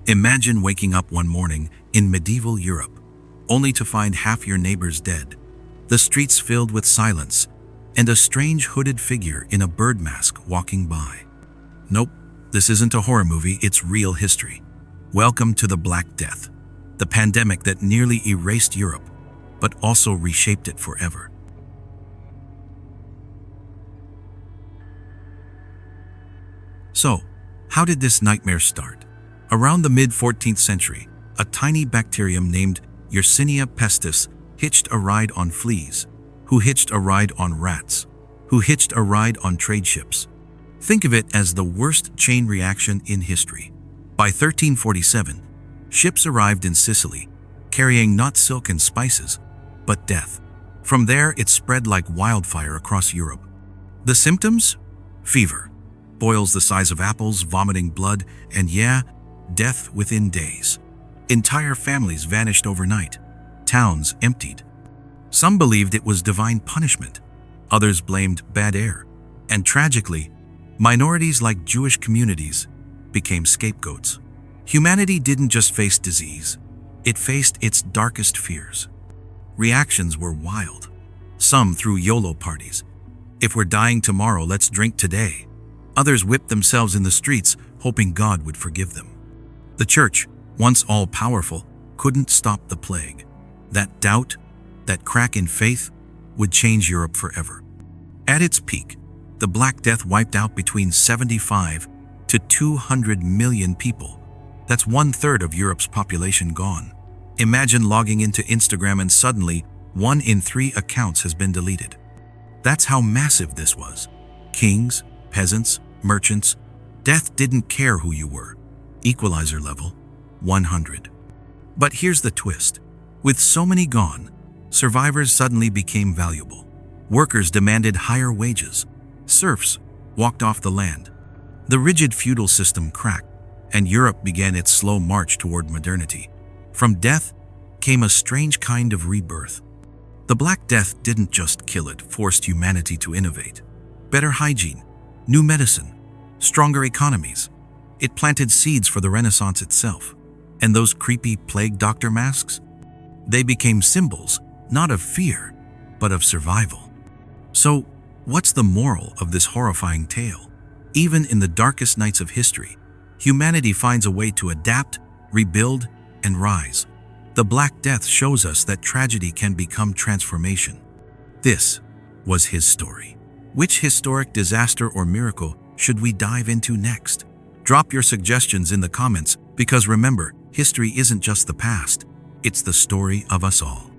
Imagine waking up one morning in medieval Europe, only to find half your neighbors dead, the streets filled with silence, and a strange hooded figure in a bird mask walking by. Nope, this isn't a horror movie, it's real history. Welcome to the Black Death, the pandemic that nearly erased Europe, but also reshaped it forever. So, how did this nightmare start? Around the mid-14th century, a tiny bacterium named Yersinia pestis hitched a ride on fleas, who hitched a ride on rats, who hitched a ride on trade ships. Think of it as the worst chain reaction in history. By 1347, ships arrived in Sicily, carrying not silk and spices, but death. From there, it spread like wildfire across Europe. The symptoms? Fever, boils the size of apples, vomiting blood, and death within days. Entire families vanished overnight. Towns emptied. Some believed it was divine punishment. Others blamed bad air. And tragically, minorities like Jewish communities became scapegoats. Humanity didn't just face disease, it faced its darkest fears. Reactions were wild. Some threw YOLO parties. If we're dying tomorrow, let's drink today. Others whipped themselves in the streets, hoping God would forgive them. The church, once all-powerful, couldn't stop the plague. That doubt, that crack in faith, would change Europe forever. At its peak, the Black Death wiped out between 75 to 200 million people. That's 1/3 of Europe's population gone. Imagine logging into Instagram and suddenly 1 in 3 accounts has been deleted. That's how massive this was. Kings, peasants, merchants, death didn't care who you were. Equalizer level, 100. But here's the twist. With so many gone, survivors suddenly became valuable. Workers demanded higher wages. Serfs walked off the land. The rigid feudal system cracked, and Europe began its slow march toward modernity. From death came a strange kind of rebirth. The Black Death didn't just kill, it forced humanity to innovate. Better hygiene, new medicine, stronger economies. It planted seeds for the Renaissance itself. And those creepy plague doctor masks? They became symbols, not of fear, but of survival. So, what's the moral of this horrifying tale? Even in the darkest nights of history, humanity finds a way to adapt, rebuild, and rise. The Black Death shows us that tragedy can become transformation. This was his story. Which historic disaster or miracle should we dive into next? Drop your suggestions in the comments, because remember, history isn't just the past, it's the story of us all.